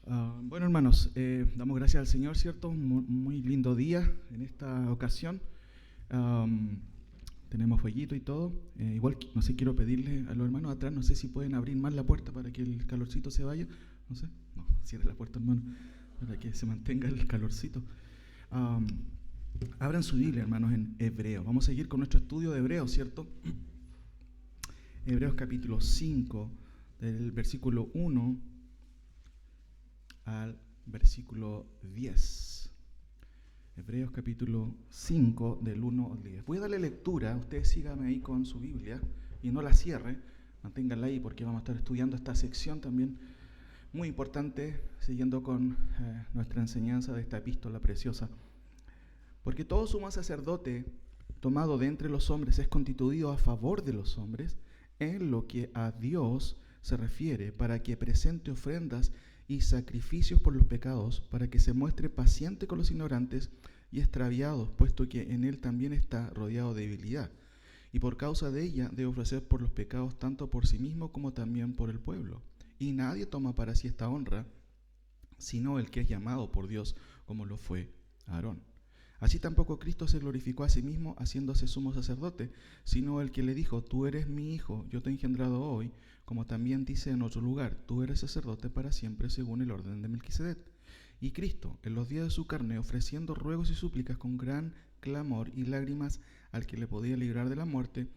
Bueno, hermanos, damos gracias al Señor, ¿cierto? Muy lindo día en esta ocasión. Am, Tenemos fueguito y todo. Igual, no sé, quiero pedirle a los hermanos atrás, no sé si pueden abrir más la puerta para que el calorcito se vaya. No sé, no, cierre la puerta, hermano, para que se mantenga el calorcito. Am, Abran su Biblia, hermanos, en Hebreo. Vamos a seguir con nuestro estudio de Hebreo, ¿cierto? Hebreos capítulo 5, del versículo 1 al versículo 10. Hebreos capítulo 5 del 1 al 10. Voy a darle lectura, ustedes síganme ahí con su Biblia y no la cierre, manténganla ahí porque vamos a estar estudiando esta sección también muy importante, siguiendo con nuestra enseñanza de esta epístola preciosa. Porque todo sumo sacerdote tomado de entre los hombres es constituido a favor de los hombres en lo que a Dios se refiere, para que presente ofrendas y sacrificios por los pecados, para que se muestre paciente con los ignorantes y extraviados, puesto que en él también está rodeado de debilidad, y por causa de ella debe ofrecer por los pecados tanto por sí mismo como también por el pueblo. Y nadie toma para sí esta honra, sino el que es llamado por Dios, como lo fue Aarón. Así tampoco Cristo se glorificó a sí mismo haciéndose sumo sacerdote, sino el que le dijo: tú eres mi hijo, yo te he engendrado hoy, como también dice en otro lugar: tú eres sacerdote para siempre según el orden de Melquisedec. Y Cristo, en los días de su carne, ofreciendo ruegos y súplicas con gran clamor y lágrimas al que le podía librar de la muerte,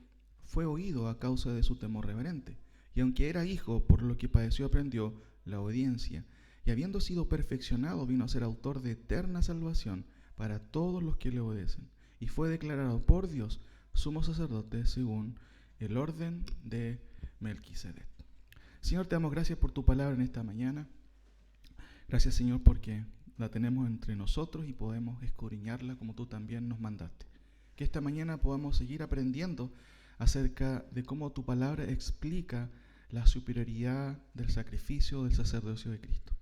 fue oído a causa de su temor reverente. Y aunque era hijo, por lo que padeció aprendió la obediencia. Y habiendo sido perfeccionado, vino a ser autor de eterna salvación para todos los que le obedecen, y fue declarado por Dios sumo sacerdote según el orden de Melquisedec. Señor, te damos gracias por tu palabra en esta mañana. Gracias, Señor, porque la tenemos entre nosotros y podemos escudriñarla como tú también nos mandaste. Que esta mañana podamos seguir aprendiendo acerca de cómo tu palabra explica la superioridad del sacrificio del sacerdocio de Cristo.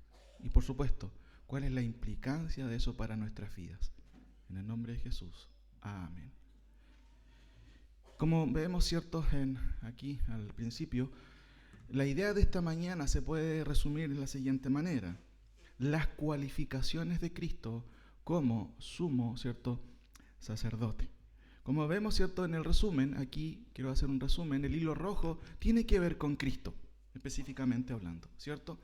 Y por supuesto, cuál es la implicancia de eso para nuestras vidas. En el nombre de Jesús. Amén. Como vemos, ¿cierto? Aquí al principio, la idea de esta mañana se puede resumir de la siguiente manera: las cualificaciones de Cristo como sumo, ¿cierto?, sacerdote. Como vemos, ¿cierto?, en el resumen, aquí quiero hacer un resumen, el hilo rojo tiene que ver con Cristo, específicamente hablando, ¿cierto?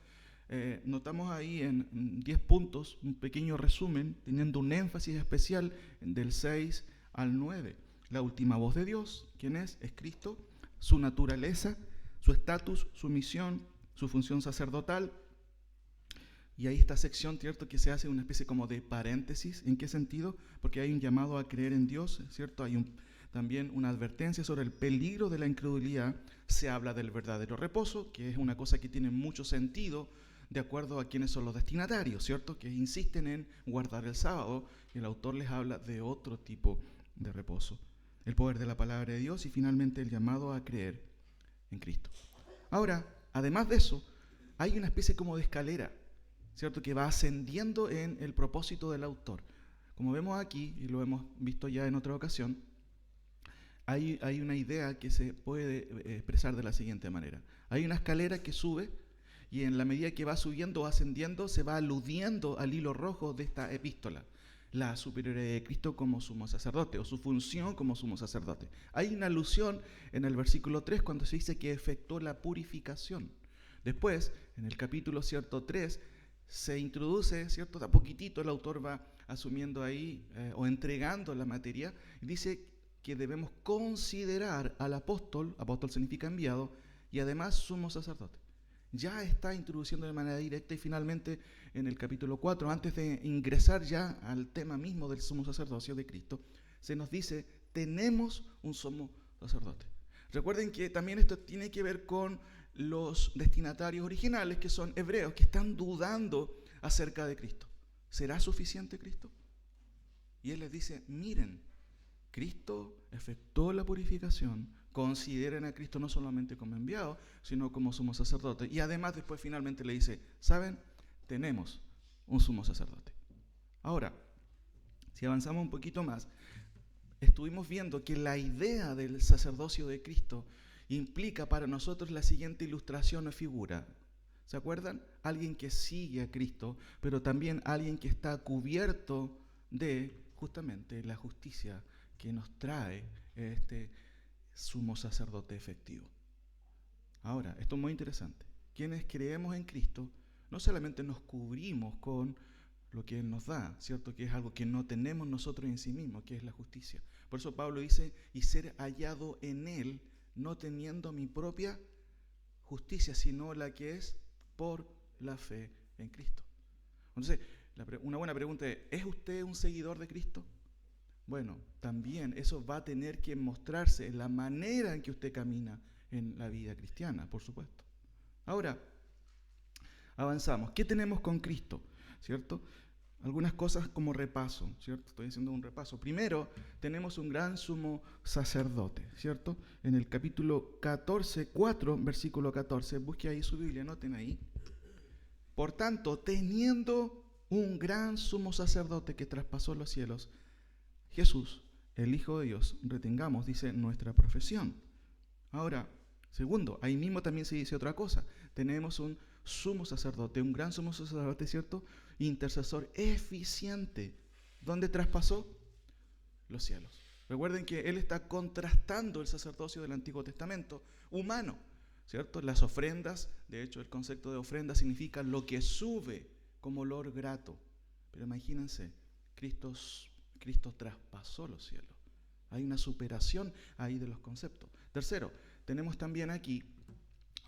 Notamos ahí en 10 puntos un pequeño resumen, teniendo un énfasis especial del 6 al 9. La última voz de Dios, ¿quién es? Es Cristo, su naturaleza, su estatus, su misión, su función sacerdotal. Y ahí esta sección, ¿cierto?, que se hace una especie como de paréntesis. ¿En qué sentido? Porque hay un llamado a creer en Dios, ¿cierto? Hay también una advertencia sobre el peligro de la incredulidad. Se habla del verdadero reposo, que es una cosa que tiene mucho sentido de acuerdo a quiénes son los destinatarios, ¿cierto?, que insisten en guardar el sábado. El autor les habla de otro tipo de reposo. El poder de la palabra de Dios y finalmente el llamado a creer en Cristo. Ahora, además de eso, hay una especie como de escalera, ¿cierto?, que va ascendiendo en el propósito del autor. Como vemos aquí, y lo hemos visto ya en otra ocasión, hay una idea que se puede expresar de la siguiente manera. Hay una escalera que sube, y en la medida que va subiendo o ascendiendo, se va aludiendo al hilo rojo de esta epístola: la superioridad de Cristo como sumo sacerdote, o su función como sumo sacerdote. Hay una alusión en el versículo 3 cuando se dice que efectuó la purificación. Después, en el capítulo 3, se introduce, ¿cierto? De a poquitito el autor va asumiendo ahí o entregando la materia, y dice que debemos considerar al apóstol significa enviado, y además sumo sacerdote. Ya está introduciendo de manera directa, y finalmente en el capítulo 4, antes de ingresar ya al tema mismo del sumo sacerdocio de Cristo, se nos dice: tenemos un sumo sacerdote. Recuerden que también esto tiene que ver con los destinatarios originales, que son hebreos, que están dudando acerca de Cristo. ¿Será suficiente Cristo? Y él les dice: miren, Cristo efectuó la purificación, consideren a Cristo no solamente como enviado, sino como sumo sacerdote. Y además después finalmente le dice: ¿saben? Tenemos un sumo sacerdote. Ahora, si avanzamos un poquito más, estuvimos viendo que la idea del sacerdocio de Cristo implica para nosotros la siguiente ilustración o figura. ¿Se acuerdan? Alguien que sigue a Cristo, pero también alguien que está cubierto de justamente la justicia que nos trae este sumo sacerdote efectivo. Ahora, esto es muy interesante. Quienes creemos en Cristo, no solamente nos cubrimos con lo que Él nos da, ¿cierto? Que es algo que no tenemos nosotros en sí mismos, que es la justicia. Por eso Pablo dice, y ser hallado en Él, no teniendo mi propia justicia, sino la que es por la fe en Cristo. Entonces, una buena pregunta ¿es usted un seguidor de Cristo? Bueno, también eso va a tener que mostrarse en la manera en que usted camina en la vida cristiana, por supuesto. Ahora, avanzamos. ¿Qué tenemos con Cristo? ¿Cierto? Algunas cosas como repaso, ¿cierto? Estoy haciendo un repaso. Primero, tenemos un gran sumo sacerdote, ¿cierto? En el capítulo 14, 4, versículo 14, busque ahí su Biblia, noten ahí. Por tanto, teniendo un gran sumo sacerdote que traspasó los cielos, Jesús, el Hijo de Dios, retengamos, dice, nuestra profesión. Ahora, segundo, ahí mismo también se dice otra cosa. Tenemos un sumo sacerdote, un gran sumo sacerdote, ¿cierto? Intercesor eficiente. ¿Dónde traspasó? Los cielos. Recuerden que él está contrastando el sacerdocio del Antiguo Testamento humano, ¿cierto? Las ofrendas, de hecho el concepto de ofrenda significa lo que sube como olor grato. Pero imagínense, Cristo traspasó los cielos. Hay una superación ahí de los conceptos. Tercero, tenemos también aquí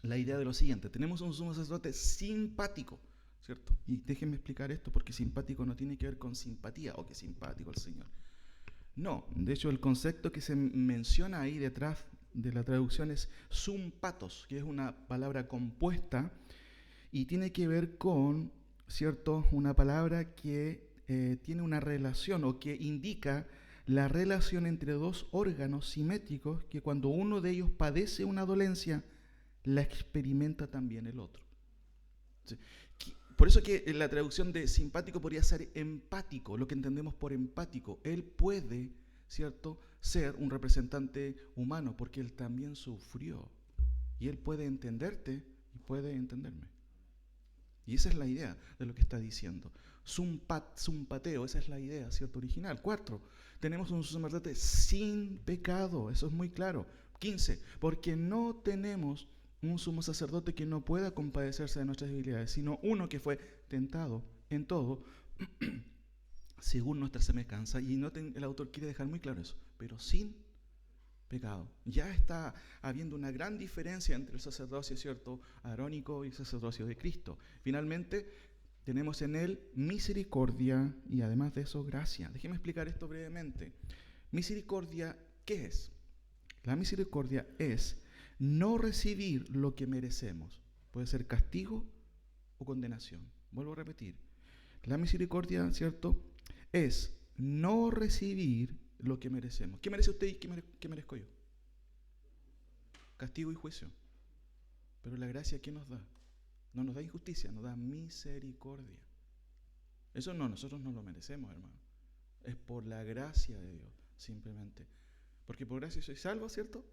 la idea de lo siguiente. Tenemos un sumo sacerdote simpático, ¿cierto? Y déjenme explicar esto porque simpático no tiene que ver con simpatía o que simpático el Señor. No, de hecho el concepto que se menciona ahí detrás de la traducción es sumpatos, que es una palabra compuesta y tiene que ver con, ¿cierto? Una palabra que tiene una relación o que indica la relación entre dos órganos simétricos que cuando uno de ellos padece una dolencia, la experimenta también el otro. Por eso que la traducción de simpático podría ser empático, lo que entendemos por empático. Él puede, ¿cierto?, ser un representante humano porque él también sufrió. Y él puede entenderte y puede entenderme. Y esa es la idea de lo que está diciendo. Sumpateo, esa es la idea, ¿cierto?, original. 4, tenemos un sacerdote sin pecado, eso es muy claro. 15, porque no tenemos un sumo sacerdote que no pueda compadecerse de nuestras debilidades, sino uno que fue tentado en todo, según nuestra semejanza. Y noten, el autor quiere dejar muy claro eso, pero sin pecado. Ya está habiendo una gran diferencia entre el sacerdocio, ¿cierto?, arónico y el sacerdocio de Cristo. Finalmente, tenemos en él misericordia y además de eso, gracia. Déjeme explicar esto brevemente. Misericordia, ¿qué es? La misericordia es no recibir lo que merecemos. Puede ser castigo o condenación. Vuelvo a repetir. La misericordia, ¿cierto?, es no recibir lo que merecemos. ¿Qué merece usted y qué merezco yo? Castigo y juicio. Pero la gracia, ¿qué nos da? No nos da injusticia, nos da misericordia. Eso no, nosotros no lo merecemos, hermano. Es por la gracia de Dios, simplemente. Porque por gracia soy salvo, ¿cierto?,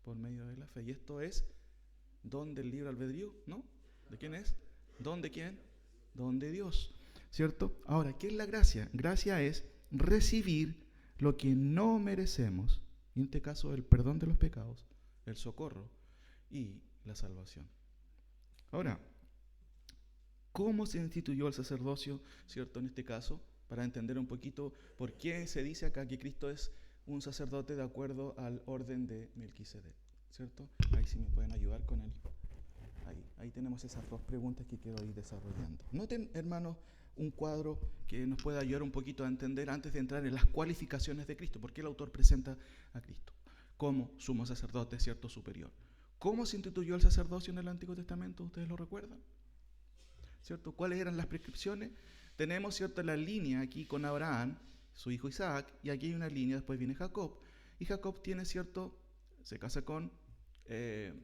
por medio de la fe. Y esto es don del libre albedrío, ¿no? ¿De quién es? ¿Don de quién? Don de Dios, ¿cierto? Ahora, ¿qué es la gracia? Gracia es recibir lo que no merecemos, en este caso el perdón de los pecados, el socorro y la salvación. Ahora, ¿cómo se instituyó el sacerdocio, ¿cierto?, en este caso? Para entender un poquito por qué se dice acá que Cristo es un sacerdote de acuerdo al orden de Melquisedec, ¿cierto? Ahí sí me pueden ayudar con él. Ahí tenemos esas dos preguntas que quiero ir desarrollando. Noten, hermanos, un cuadro que nos puede ayudar un poquito a entender antes de entrar en las cualificaciones de Cristo. ¿Por qué el autor presenta a Cristo como sumo sacerdote, ¿cierto?, superior? ¿Cómo se instituyó el sacerdocio en el Antiguo Testamento? ¿Ustedes lo recuerdan? ¿Cierto? ¿Cuáles eran las prescripciones? Tenemos, ¿cierto?, la línea aquí con Abraham, su hijo Isaac, y aquí hay una línea, después viene Jacob, y Jacob tiene, ¿cierto?, se casa con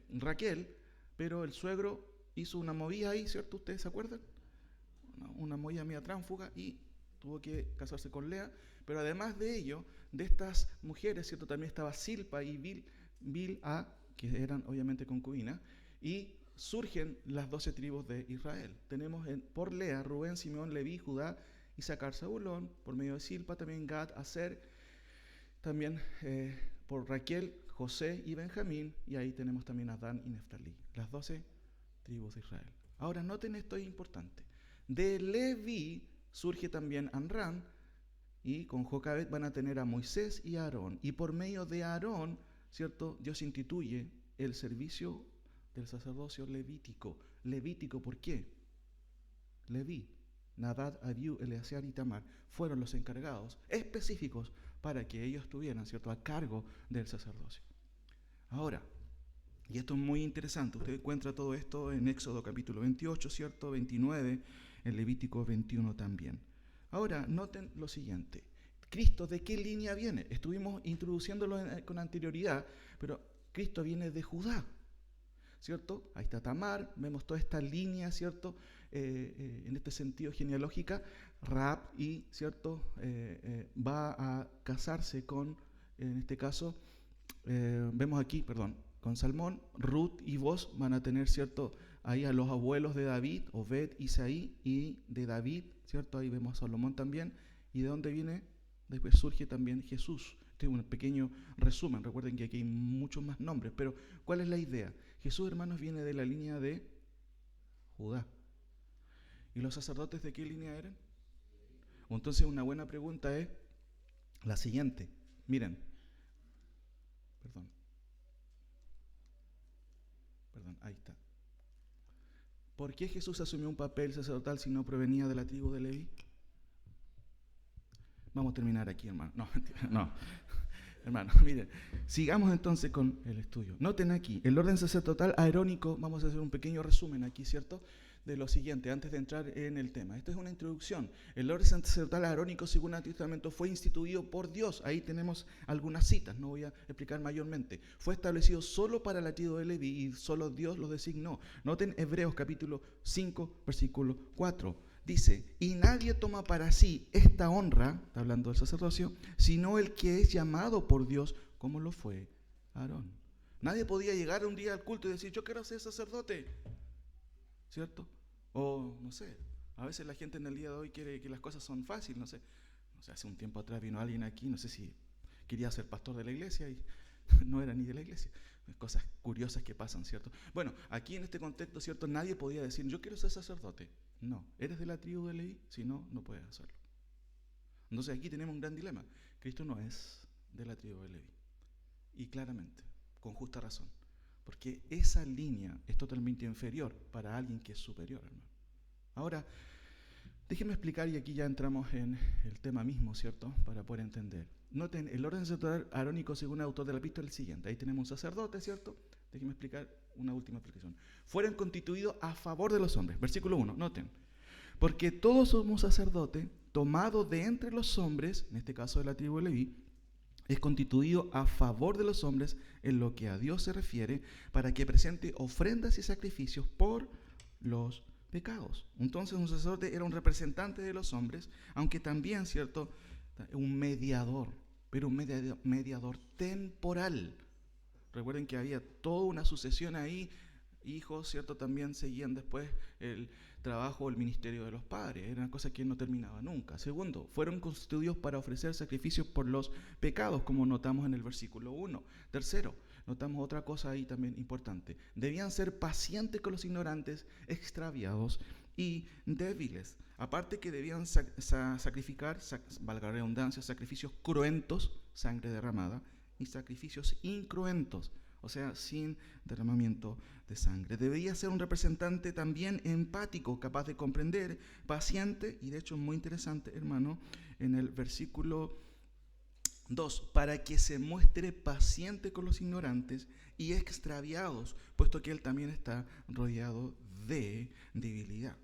Raquel, pero el suegro hizo una movida ahí, ¿cierto? ¿Ustedes se acuerdan? Una movida media tránfuga y tuvo que casarse con Lea, pero además de ello, de estas mujeres, ¿cierto?, también estaba Silpa y Bilha, que eran obviamente concubinas, y surgen las 12 tribus de Israel. Tenemos por Lea, Rubén, Simeón, Leví, Judá, Isaacar, Zabulón, por medio de Silpa también Gad, Aser, también por Raquel, José y Benjamín, y ahí tenemos también a Dan y Neftalí, las 12 tribus de Israel. Ahora noten esto, es importante. De Leví surge también Amram, y con Jocabed van a tener a Moisés y a Aarón, y por medio de Aarón, ¿cierto?, Dios instituye el servicio del sacerdocio levítico. Levítico, ¿por qué? Leví, Nadab, Abiú, Eleazar y Tamar fueron los encargados específicos para que ellos estuvieran, ¿cierto?, a cargo del sacerdocio. Ahora, y esto es muy interesante, usted encuentra todo esto en Éxodo capítulo 28, ¿cierto?, 29, en Levítico 21 también. Ahora, noten lo siguiente. ¿Cristo de qué línea viene? Estuvimos introduciéndolo con anterioridad, pero Cristo viene de Judá, ¿cierto? Ahí está Tamar, vemos toda esta línea, ¿cierto?, en este sentido genealógica. Rahab, y ¿cierto?, va a casarse con, en este caso, vemos aquí, con Salmón. Ruth y Boz van a tener, ¿cierto?, ahí a los abuelos de David, Obed, Isaí, y de David, ¿cierto? Ahí vemos a Salomón también. ¿Y de dónde viene? Después surge también Jesús. Este es un pequeño resumen. Recuerden que aquí hay muchos más nombres, pero ¿cuál es la idea? Jesús, hermanos, viene de la línea de Judá. ¿Y los sacerdotes de qué línea eran? Entonces, una buena pregunta es la siguiente. Miren, perdón, ahí está. ¿Por qué Jesús asumió un papel sacerdotal si no provenía de la tribu de Leví? Vamos a terminar aquí, hermano. No. Hermano, miren, sigamos entonces con el estudio. Noten aquí, el orden sacerdotal arónico, vamos a hacer un pequeño resumen aquí, ¿cierto?, de lo siguiente, antes de entrar en el tema. Esto es una introducción. El orden sacerdotal arónico, según el Antiguo Testamento, fue instituido por Dios. Ahí tenemos algunas citas, no voy a explicar mayormente. Fue establecido solo para la tribu de Leví y solo Dios lo designó. Noten Hebreos capítulo 5, versículo 4. Dice, y nadie toma para sí esta honra, está hablando del sacerdocio, sino el que es llamado por Dios, como lo fue Aarón. Nadie podía llegar un día al culto y decir, yo quiero ser sacerdote, ¿cierto? O, no sé, a veces la gente en el día de hoy quiere que las cosas son fáciles, no sé, hace un tiempo atrás vino alguien aquí, no sé si quería ser pastor de la iglesia y no era ni de la iglesia. Cosas curiosas que pasan, ¿cierto? Bueno, aquí en este contexto, ¿cierto?, nadie podía decir, yo quiero ser sacerdote. No, ¿eres de la tribu de Leví? Si no, no puedes hacerlo. Entonces aquí tenemos un gran dilema. Cristo no es de la tribu de Leví. Y claramente, con justa razón. Porque esa línea es totalmente inferior para alguien que es superior, hermano. Ahora, déjenme explicar, y aquí ya entramos en el tema mismo, ¿cierto?, para poder entender. Noten, el orden sacerdotal arónico, según el autor de la epístola, es el siguiente. Ahí tenemos un sacerdote, ¿cierto? Déjenme explicar una última explicación. Fueron constituidos a favor de los hombres. Versículo 1, noten. Porque todos somos sacerdotes, tomados de entre los hombres, en este caso de la tribu de Leví, es constituido a favor de los hombres en lo que a Dios se refiere, para que presente ofrendas y sacrificios por los pecados. Entonces un sacerdote era un representante de los hombres, aunque también, ¿cierto?, un mediador, pero un mediador temporal. Recuerden que había toda una sucesión ahí, hijos, ¿cierto?, también seguían después el trabajo o el ministerio de los padres, era una cosa que no terminaba nunca. Segundo, fueron constituidos para ofrecer sacrificios por los pecados, como notamos en el versículo 1. Tercero, notamos otra cosa ahí también importante, debían ser pacientes con los ignorantes, extraviados y débiles. Aparte que debían sacrificar, valga la redundancia, sacrificios cruentos, sangre derramada, y sacrificios incruentos, o sea, sin derramamiento de sangre. Debía ser un representante también empático, capaz de comprender, paciente, y de hecho es muy interesante, hermano, en el versículo 2, para que se muestre paciente con los ignorantes y extraviados, puesto que él también está rodeado de debilidad.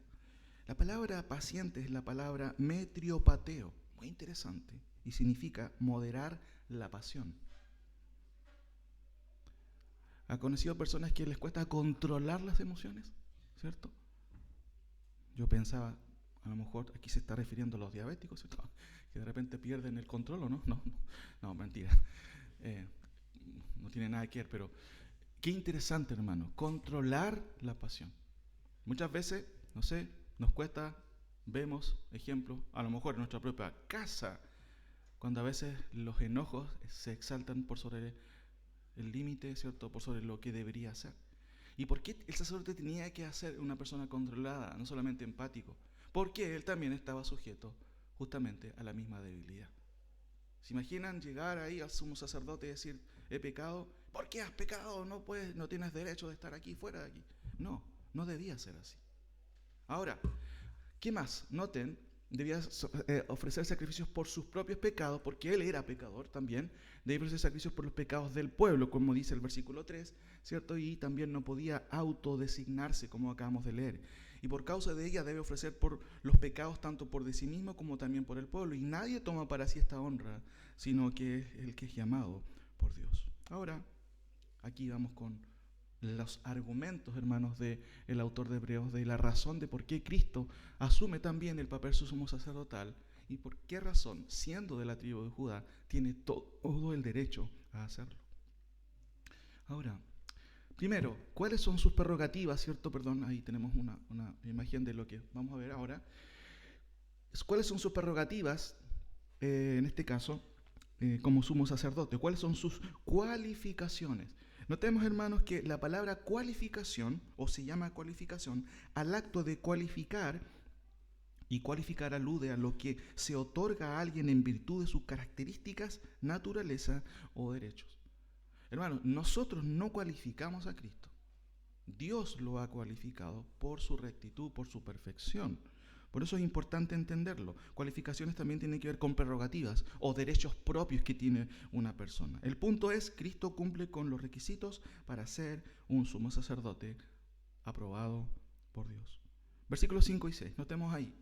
La palabra paciente es la palabra metriopateo, muy interesante, y significa moderar la pasión. ¿Ha conocido personas que les cuesta controlar las emociones? ¿Cierto? Yo pensaba, a lo mejor aquí se está refiriendo a los diabéticos, ¿cierto?, que de repente pierden el control, ¿o no? No, mentira. No tiene nada que ver, pero Qué interesante, hermano, controlar la pasión. Muchas veces, no sé, nos cuesta, vemos ejemplos, a lo mejor en nuestra propia casa, cuando a veces los enojos se exaltan por sobre el límite, ¿cierto? Por sobre lo que debería hacer. ¿Y por qué el sacerdote tenía que ser una persona controlada, no solamente empático? Porque él también estaba sujeto justamente a la misma debilidad. ¿Se imaginan llegar ahí al sumo sacerdote y decir, he pecado? ¿Por qué has pecado? No puedes, no tienes derecho de estar aquí, fuera de aquí. No, no debía ser así. Ahora, ¿qué más? Noten, debía ofrecer sacrificios por sus propios pecados, porque él era pecador también. Debía ofrecer sacrificios por los pecados del pueblo, como dice el versículo 3, ¿cierto? Y también no podía autodesignarse, como acabamos de leer. Y por causa de ella debe ofrecer por los pecados tanto por de sí mismo como también por el pueblo. Y nadie toma para sí esta honra, sino que es el que es llamado por Dios. Ahora, aquí vamos con los argumentos, hermanos, del autor de Hebreos, de la razón de por qué Cristo asume también el papel sumo sacerdotal y por qué razón, siendo de la tribu de Judá, tiene todo el derecho a hacerlo. Ahora, primero, ¿cuáles son sus prerrogativas? ¿Cierto? Perdón, ahí tenemos una imagen de lo que vamos a ver ahora. ¿Cuáles son sus prerrogativas, en este caso, como sumo sacerdote? ¿Cuáles son sus cualificaciones? Notemos, hermanos, que la palabra cualificación, o se llama cualificación, al acto de cualificar, y cualificar alude a lo que se otorga a alguien en virtud de sus características, naturaleza o derechos. Hermanos, nosotros no cualificamos a Cristo. Dios lo ha cualificado por su rectitud, por su perfección. Por eso es importante entenderlo. Cualificaciones también tienen que ver con prerrogativas o derechos propios que tiene una persona. El punto es, Cristo cumple con los requisitos para ser un sumo sacerdote aprobado por Dios. Versículos 5 y 6, notemos ahí.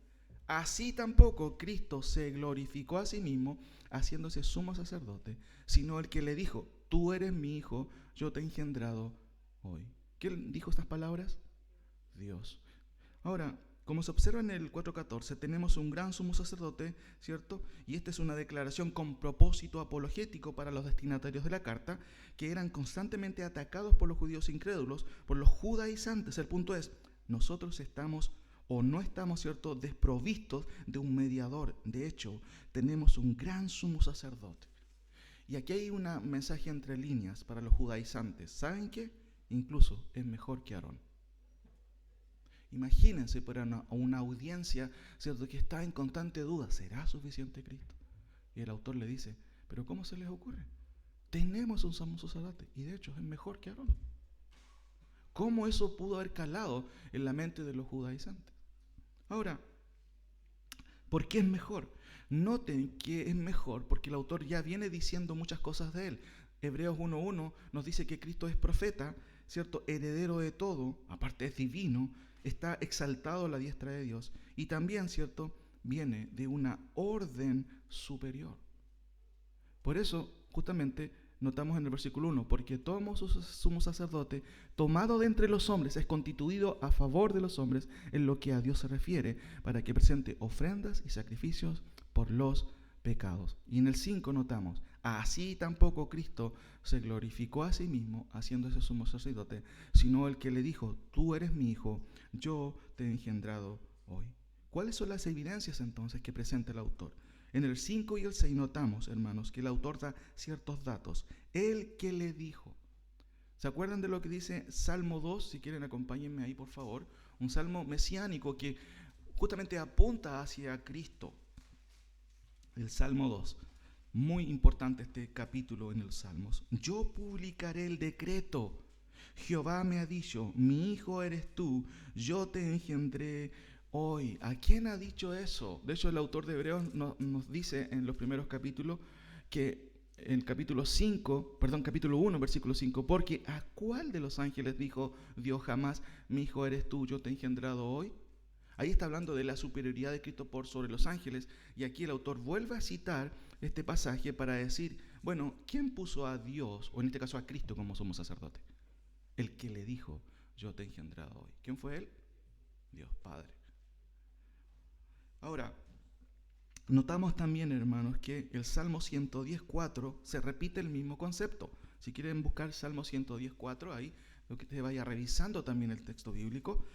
Así tampoco Cristo se glorificó a sí mismo haciéndose sumo sacerdote, sino el que le dijo, tú eres mi hijo, yo te he engendrado hoy. ¿Quién dijo estas palabras? Dios. Ahora, como se observa en el 4.14, tenemos un gran sumo sacerdote, ¿cierto? Y esta es una declaración con propósito apologético para los destinatarios de la carta, que eran constantemente atacados por los judíos incrédulos, por los judaizantes. El punto es, nosotros estamos o no estamos, ¿cierto?, desprovistos de un mediador. De hecho, tenemos un gran sumo sacerdote. Y aquí hay un mensaje entre líneas para los judaizantes. ¿Saben qué? Incluso es mejor que Aarón. Imagínense para una audiencia, ¿cierto?, que está en constante duda, ¿será suficiente Cristo? Y el autor le dice, ¿pero cómo se les ocurre? Tenemos un sumo sacerdote y de hecho es mejor que Aarón. ¿Cómo eso pudo haber calado en la mente de los judaizantes? Ahora, ¿por qué es mejor? Noten que es mejor porque el autor ya viene diciendo muchas cosas de él. Hebreos 1.1 nos dice que Cristo es profeta, ¿cierto?, heredero de todo, aparte es divino, está exaltado a la diestra de Dios y también, ¿cierto?, viene de una orden superior. Por eso, justamente, notamos en el versículo 1, porque todo sumo sacerdote, tomado de entre los hombres, es constituido a favor de los hombres en lo que a Dios se refiere, para que presente ofrendas y sacrificios por los pecados. Y en el 5 notamos, así tampoco Cristo se glorificó a sí mismo haciéndose sumo sacerdote, sino el que le dijo, tú eres mi hijo, yo te he engendrado hoy. ¿Cuáles son las evidencias entonces que presenta el autor? En el 5 y el 6 notamos, hermanos, que el autor da ciertos datos. El que le dijo. ¿Se acuerdan de lo que dice Salmo 2? Si quieren, acompáñenme ahí, por favor. Un salmo mesiánico que justamente apunta hacia Cristo. El Salmo 2. Muy importante este capítulo en los Salmos. Yo publicaré el decreto. Jehová me ha dicho, mi hijo eres tú, yo te engendré hoy. ¿A quién ha dicho eso? De hecho, el autor de Hebreos nos dice en los primeros capítulos que en el capítulo 1, versículo 5, porque ¿a cuál de los ángeles dijo Dios jamás, mi hijo eres tú, yo te he engendrado hoy? Ahí está hablando de la superioridad de Cristo por sobre los ángeles, y aquí el autor vuelve a citar este pasaje para decir, bueno, ¿quién puso a Dios, o en este caso a Cristo, como sumo sacerdote? El que le dijo, yo te he engendrado hoy. ¿Quién fue él? Dios Padre. Ahora, notamos también, hermanos, que el Salmo 110.4 se repite el mismo concepto. Si quieren buscar Salmo 110.4, ahí lo que te vaya revisando también el texto bíblico.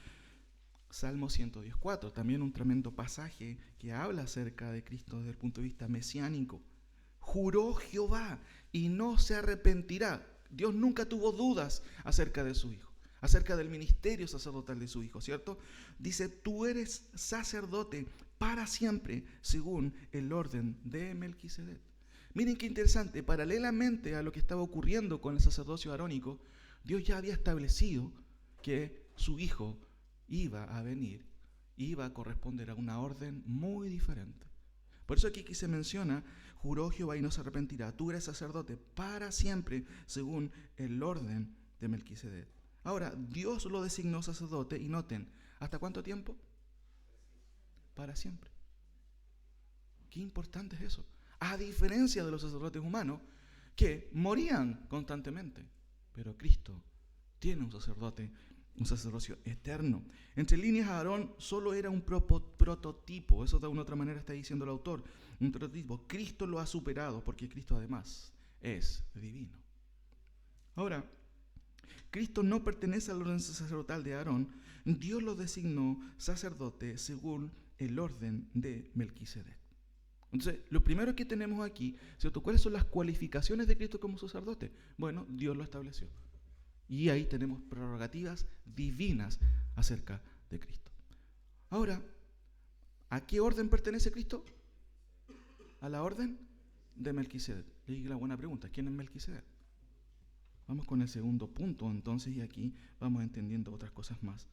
Salmo 110.4, también un tremendo pasaje que habla acerca de Cristo desde el punto de vista mesiánico. Juró Jehová y no se arrepentirá. Dios nunca tuvo dudas acerca de su Hijo, acerca del ministerio sacerdotal de su Hijo, ¿cierto? Dice, tú eres sacerdote para siempre, según el orden de Melquisedec. Miren qué interesante, paralelamente a lo que estaba ocurriendo con el sacerdocio arónico, Dios ya había establecido que su Hijo iba a venir, iba a corresponder a una orden muy diferente. Por eso aquí se menciona, juró Jehová y no se arrepentirá, tú eres sacerdote para siempre, según el orden de Melquisedec. Ahora, Dios lo designó sacerdote y noten, ¿hasta cuánto tiempo? Para siempre. Qué importante es eso. A diferencia de los sacerdotes humanos que morían constantemente, pero Cristo tiene un sacerdocio eterno. Entre líneas, Aarón solo era un prototipo, eso de una otra manera está diciendo el autor, un prototipo. Cristo lo ha superado porque Cristo además es divino. Ahora, Cristo no pertenece al orden sacerdotal de Aarón, Dios lo designó sacerdote según el orden de Melquisedec. Entonces, lo primero que tenemos aquí, ¿cierto? ¿Cuáles son las cualificaciones de Cristo como sacerdote? Bueno, Dios lo estableció. Y ahí tenemos prerrogativas divinas acerca de Cristo. Ahora, ¿a qué orden pertenece Cristo? A la orden de Melquisedec. Y la buena pregunta, ¿quién es Melquisedec? Vamos con el segundo punto entonces, y aquí vamos entendiendo otras cosas más.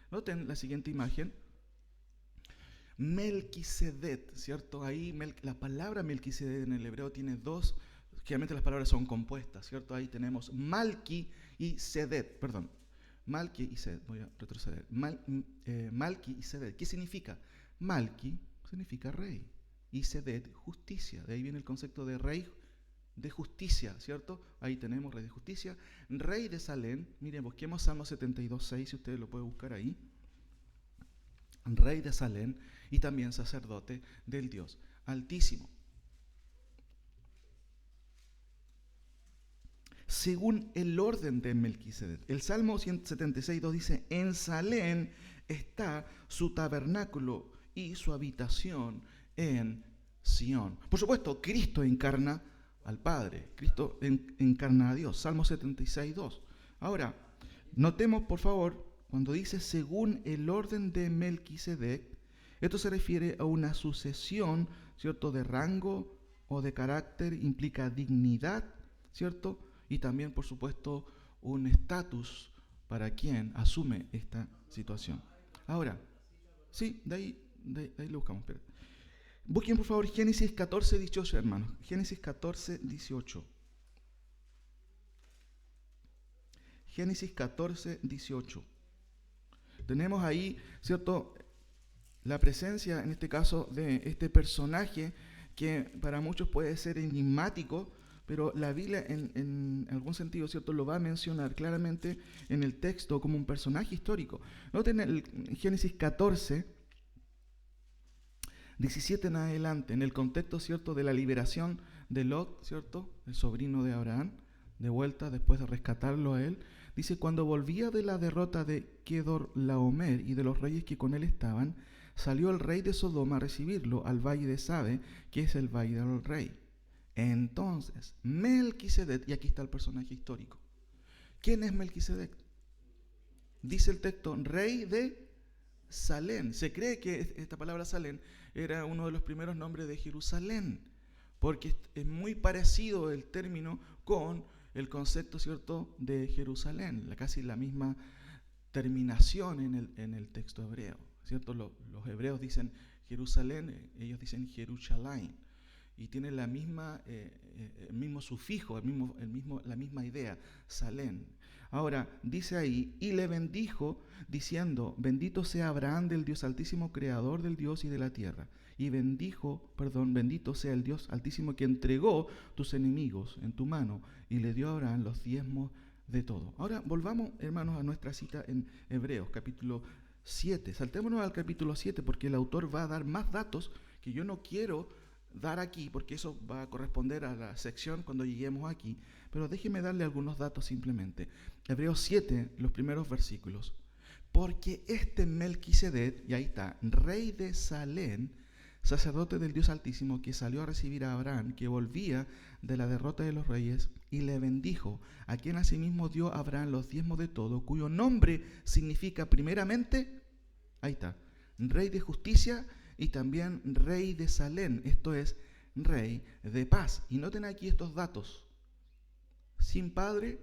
Noten la siguiente imagen. Melquisedec, ¿cierto? Ahí la palabra Melquisedec en el hebreo tiene dos, generalmente las palabras son compuestas, ¿cierto? Ahí tenemos Malki y Sedec, perdón. Malki y Sedec, voy a retroceder. Malki y Sedec, ¿qué significa? Malki significa rey y Sedec justicia, de ahí viene el concepto de rey de justicia, ¿cierto? Ahí tenemos rey de justicia, rey de Salem. Miren, busquemos Salmo 72.6, si ustedes lo pueden buscar ahí. Rey de Salem y también sacerdote del Dios Altísimo. Según el orden de Melquisedec. El Salmo 176.2 dice, en Salem está su tabernáculo y su habitación en Sión. Por supuesto, Cristo encarna al Padre, Cristo encarna a Dios. Salmo 76.2. Ahora, notemos por favor, cuando dice según el orden de Melquisedec, esto se refiere a una sucesión, ¿cierto?, de rango o de carácter, implica dignidad, ¿cierto? Y también, por supuesto, un estatus para quien asume esta situación. Ahora, sí, de ahí lo buscamos. Espera. Busquen, por favor, Génesis 14.18, hermanos. Génesis 14.18. Génesis 14.18. Tenemos ahí, ¿cierto?, la presencia, en este caso, de este personaje que para muchos puede ser enigmático, pero la Biblia en algún sentido, ¿cierto?, lo va a mencionar claramente en el texto como un personaje histórico. Noten el Génesis 14, 17 en adelante, en el contexto, ¿cierto?, de la liberación de Lot, ¿cierto?, el sobrino de Abraham, de vuelta después de rescatarlo a él. Dice, cuando volvía de la derrota de Kedorlaomer y de los reyes que con él estaban, salió el rey de Sodoma a recibirlo al valle de Sabe, que es el valle del rey. Entonces, Melquisedec, y aquí está el personaje histórico. ¿Quién es Melquisedec? Dice el texto, rey de Salem. Se cree que esta palabra Salem era uno de los primeros nombres de Jerusalén, porque es muy parecido el término con el concepto, ¿cierto?, de Jerusalén, casi la misma terminación en el texto hebreo, ¿cierto? Los hebreos dicen Jerusalén, ellos dicen Jerusalén, y tienen la misma, el mismo sufijo, la misma idea, Salem. Ahora, dice ahí, y le bendijo, diciendo, bendito sea Abraham del Dios Altísimo, creador del Dios y de la tierra. Y bendito sea el Dios Altísimo que entregó tus enemigos en tu mano y le dio a Abraham los diezmos de todo. Ahora, volvamos, hermanos, a nuestra cita en Hebreos, capítulo 7. Saltémonos al capítulo 7 porque el autor va a dar más datos que yo no quiero dar aquí, porque eso va a corresponder a la sección cuando lleguemos aquí, pero déjeme darle algunos datos simplemente. Hebreos 7, los primeros versículos. Porque este Melquisedec, y ahí está, rey de Salem, sacerdote del Dios Altísimo, que salió a recibir a Abraham, que volvía de la derrota de los reyes, y le bendijo, a quien asimismo dio a Abraham los diezmos de todo, cuyo nombre significa primeramente, ahí está, rey de justicia y también rey de Salem, esto es, rey de paz. Y noten aquí estos datos: sin padre,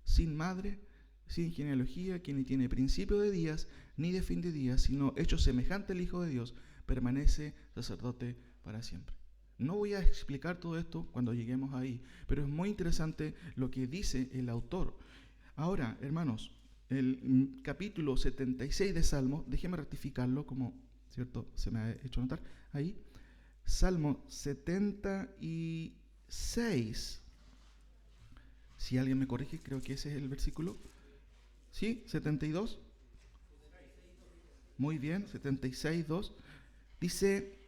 sin madre, sin genealogía, que ni tiene principio de días, ni de fin de días, sino hecho semejante al Hijo de Dios, permanece sacerdote para siempre. No voy a explicar todo esto cuando lleguemos ahí, pero es muy interesante lo que dice el autor. Ahora, hermanos, el capítulo 76 de Salmo, déjeme rectificarlo, como cierto se me ha hecho notar ahí. Salmo 76, si alguien me corrige, creo que ese es el versículo. ¿Sí? 72. Muy bien, 76:2. Dice,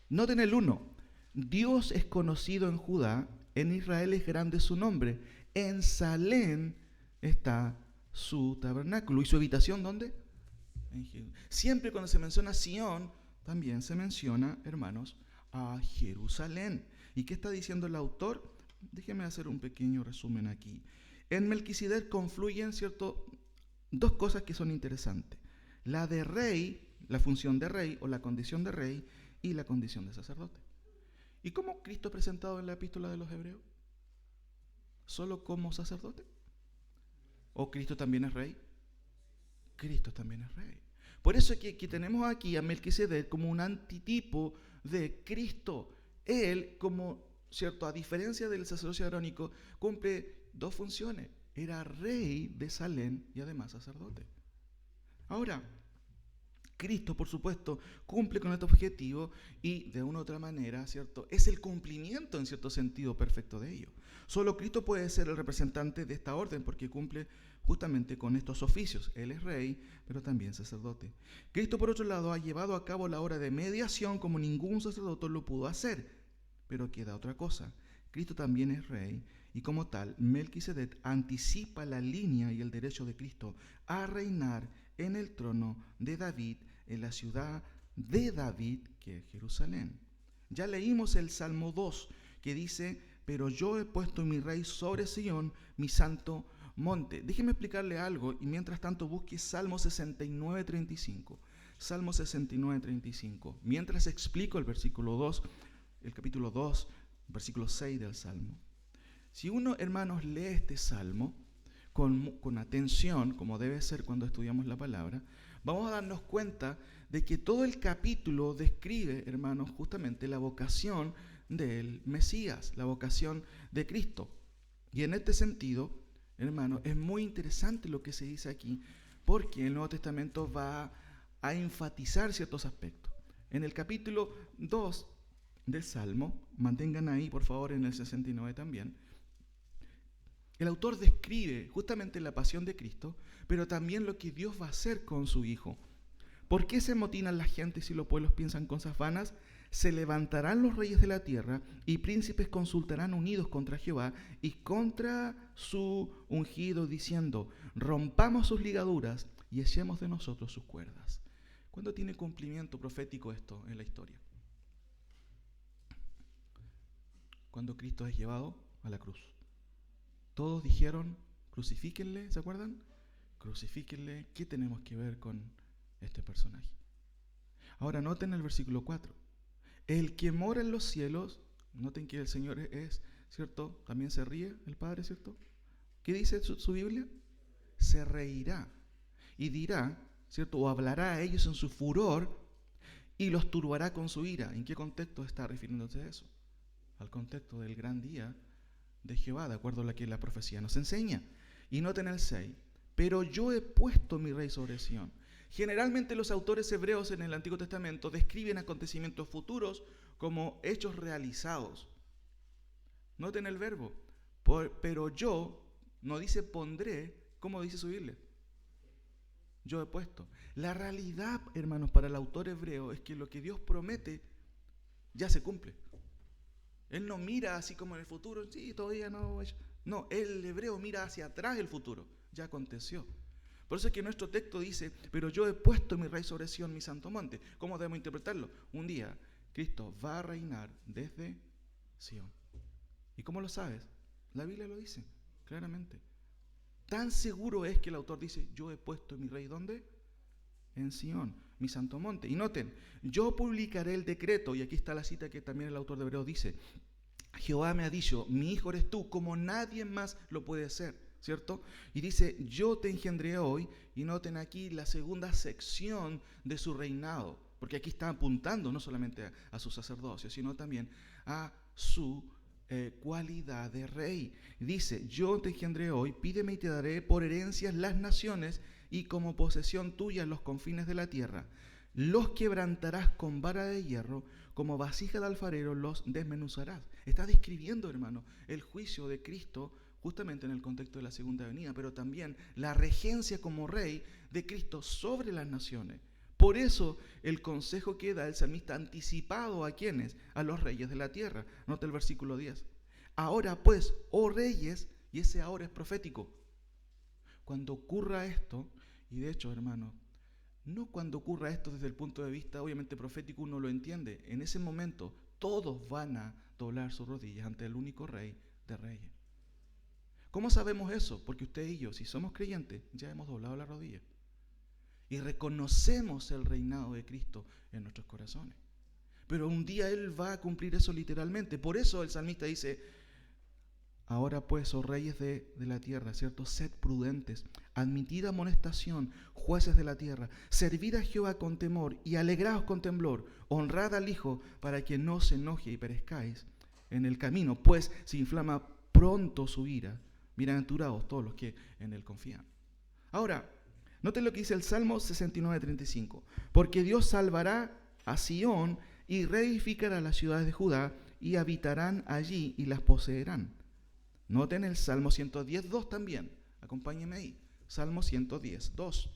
noten el 1. Dios es conocido en Judá, en Israel es grande su nombre. En Salem está su tabernáculo. ¿Y su habitación dónde? En Jerusalén. Siempre cuando se menciona Sión, también se menciona, hermanos, a Jerusalén. ¿Y qué está diciendo el autor? Déjenme hacer un pequeño resumen aquí. En Melquisedec confluyen, ¿cierto?, dos cosas que son interesantes. La de rey, la función de rey o la condición de rey, y la condición de sacerdote. ¿Y cómo Cristo es presentado en la epístola de los Hebreos? ¿Solo como sacerdote? ¿O Cristo también es rey? Cristo también es rey. Por eso es que tenemos aquí a Melquisedec como un antitipo de Cristo. Él, como, cierto, a diferencia del sacerdocio arónico, cumple dos funciones. Era rey de Salem y además sacerdote. Ahora, Cristo, por supuesto, cumple con este objetivo y de una u otra manera, ¿cierto?, es el cumplimiento en cierto sentido perfecto de ello. Solo Cristo puede ser el representante de esta orden porque cumple justamente con estos oficios. Él es rey, pero también sacerdote. Cristo, por otro lado, ha llevado a cabo la obra de mediación como ningún sacerdote lo pudo hacer. Pero queda otra cosa. Cristo también es rey y como tal, Melquisedec anticipa la línea y el derecho de Cristo a reinar en el trono de David, en la ciudad de David, que es Jerusalén. Ya leímos el Salmo 2, que dice, pero yo he puesto mi rey sobre Sion, mi santo monte. Déjeme explicarle algo, y mientras tanto busque Salmo 69:35. Salmo 69:35. Mientras explico el versículo 2, el capítulo 2, versículo 6 del Salmo. Si uno, hermanos, lee este Salmo con atención, como debe ser cuando estudiamos la palabra, vamos a darnos cuenta de que todo el capítulo describe, hermanos, justamente la vocación del Mesías, la vocación de Cristo. Y en este sentido, hermanos, es muy interesante lo que se dice aquí, porque el Nuevo Testamento va a enfatizar ciertos aspectos. En el capítulo 2 del Salmo, mantengan ahí por favor en el 69 también, el autor describe justamente la pasión de Cristo, pero también lo que Dios va a hacer con su Hijo. ¿Por qué se amotinan las gentes y los pueblos piensan cosas vanas? Se levantarán los reyes de la tierra y príncipes consultarán unidos contra Jehová y contra su ungido, diciendo, rompamos sus ligaduras y echemos de nosotros sus cuerdas. ¿Cuándo tiene cumplimiento profético esto en la historia? Cuando Cristo es llevado a la cruz. Todos dijeron, crucifíquenle, ¿se acuerdan? Crucifíquenle, ¿qué tenemos que ver con este personaje? Ahora noten el versículo 4. El que mora en los cielos, noten que el Señor es, ¿cierto? También se ríe el Padre, ¿cierto? ¿Qué dice su Biblia? Se reirá y dirá, ¿cierto? O hablará a ellos en su furor y los turbará con su ira. ¿En qué contexto está refiriéndose a eso? Al contexto del gran día de Jehová, de acuerdo a lo que la profecía nos enseña. Y noten el 6, pero yo he puesto mi rey sobre Sión. Generalmente los autores hebreos en el Antiguo Testamento describen acontecimientos futuros como hechos realizados. Noten el verbo, pero yo, no dice pondré, ¿cómo dice su Biblia? Yo he puesto. La realidad, hermanos, para el autor hebreo es que lo que Dios promete ya se cumple. Él no mira así como en el futuro, sí, todavía no. No, el hebreo mira hacia atrás el futuro, ya aconteció. Por eso es que nuestro texto dice, pero yo he puesto mi rey sobre Sión, mi santo monte. ¿Cómo debemos interpretarlo? Un día Cristo va a reinar desde Sión. ¿Y cómo lo sabes? La Biblia lo dice, claramente. Tan seguro es que el autor dice, yo he puesto mi rey, ¿dónde? En Sión, mi santo monte. Y noten, yo publicaré el decreto, y aquí está la cita que también el autor de Hebreos dice, Jehová me ha dicho, mi hijo eres tú, como nadie más lo puede hacer, ¿cierto? Y dice, yo te engendré hoy, y noten aquí la segunda sección de su reinado, porque aquí está apuntando no solamente a su sacerdocio, sino también a su cualidad de rey. Dice, yo te engendré hoy, pídeme y te daré por herencias las naciones y como posesión tuya los confines de la tierra. Los quebrantarás con vara de hierro, como vasija de alfarero los desmenuzarás. Está describiendo, hermano, el juicio de Cristo justamente en el contexto de la segunda venida, pero también la regencia como rey de Cristo sobre las naciones. Por eso el consejo que da el salmista anticipado ¿a quiénes? A los reyes de la tierra. Nota el versículo 10. Ahora pues, oh reyes, y ese ahora es profético. Cuando ocurra esto, y de hecho, hermano, no cuando ocurra esto desde el punto de vista obviamente profético uno lo entiende. En ese momento todos van a doblar sus rodillas ante el único rey de reyes. ¿Cómo sabemos eso? Porque usted y yo, si somos creyentes, ya hemos doblado la rodilla. Y reconocemos el reinado de Cristo en nuestros corazones. Pero un día Él va a cumplir eso literalmente. Por eso el salmista dice, ahora pues, oh reyes de la tierra, ¿cierto? Sed prudentes, admitid amonestación, jueces de la tierra, servid a Jehová con temor y alegraos con temblor, honrad al Hijo para que no se enoje y perezcáis en el camino, pues se inflama pronto su ira. Bienaventurados todos los que en Él confían. Ahora, noten lo que dice el Salmo 69:35. Porque Dios salvará a Sión y reedificará las ciudades de Judá y habitarán allí y las poseerán. Noten el Salmo 110:2 también. Acompáñenme ahí. Salmo 110:2.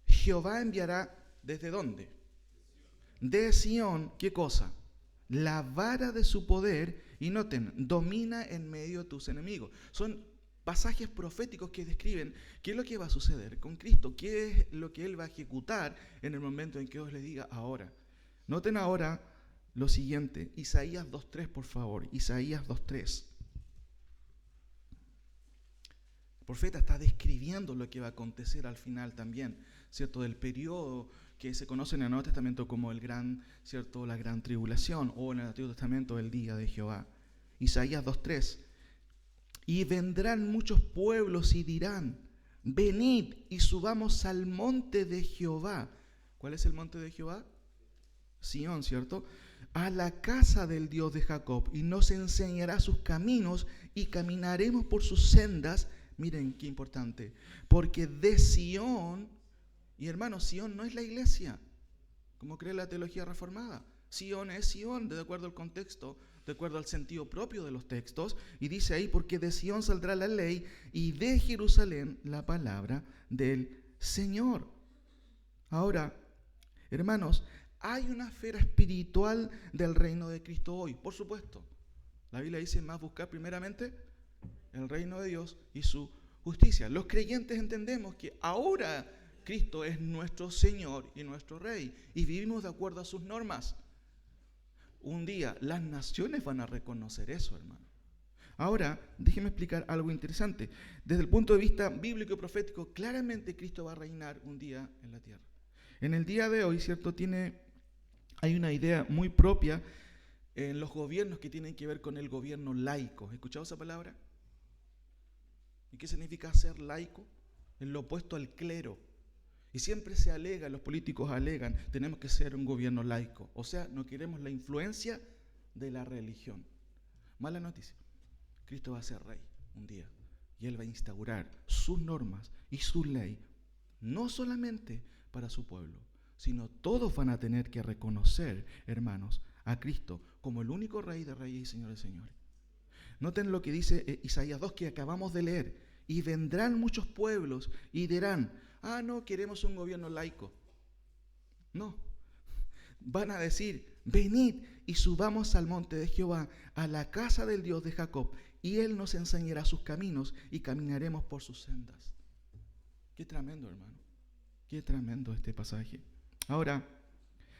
Jehová enviará ¿desde dónde? De Sión, ¿qué cosa? La vara de su poder, y noten, domina en medio de tus enemigos. Son pasajes proféticos que describen qué es lo que va a suceder con Cristo, qué es lo que Él va a ejecutar en el momento en que Dios le diga ahora. Noten ahora lo siguiente, Isaías 2:3, por favor, Isaías 2:3. El profeta está describiendo lo que va a acontecer al final también, ¿cierto? Del periodo que se conoce en el Nuevo Testamento como el gran, ¿cierto? La gran tribulación, o en el Antiguo Testamento el día de Jehová. Isaías 2:3. Y vendrán muchos pueblos y dirán, venid y subamos al monte de Jehová. ¿Cuál es el monte de Jehová? Sión, ¿cierto? A la casa del Dios de Jacob, y nos enseñará sus caminos y caminaremos por sus sendas. Miren qué importante, porque de Sión, y hermanos, Sión no es la iglesia, como cree la teología reformada. Sión es Sión, de acuerdo al contexto, de acuerdo al sentido propio de los textos, y dice ahí, porque de Sión saldrá la ley, y de Jerusalén la palabra del Señor. Ahora, hermanos, hay una esfera espiritual del reino de Cristo hoy, por supuesto. La Biblia dice, más buscar primeramente el reino de Dios y su justicia. Los creyentes entendemos que ahora Cristo es nuestro Señor y nuestro Rey, y vivimos de acuerdo a sus normas. Un día las naciones van a reconocer eso, hermano. Ahora, déjeme explicar algo interesante. Desde el punto de vista bíblico y profético, claramente Cristo va a reinar un día en la tierra. En el día de hoy, ¿cierto? Hay una idea muy propia en los gobiernos que tienen que ver con el gobierno laico. ¿Has escuchado esa palabra? ¿Y qué significa ser laico? Es lo opuesto al clero. Y siempre se alega, los políticos alegan, tenemos que ser un gobierno laico. O sea, no queremos la influencia de la religión. Mala noticia. Cristo va a ser rey un día. Y Él va a instaurar sus normas y su ley, no solamente para su pueblo, sino todos van a tener que reconocer, hermanos, a Cristo como el único Rey de reyes y Señor de señores. Noten lo que dice Isaías 2 que acabamos de leer. Y vendrán muchos pueblos y dirán, no, queremos un gobierno laico. No. Van a decir, venid y subamos al monte de Jehová, a la casa del Dios de Jacob, y Él nos enseñará sus caminos y caminaremos por sus sendas. Qué tremendo, hermano. Qué tremendo este pasaje. Ahora,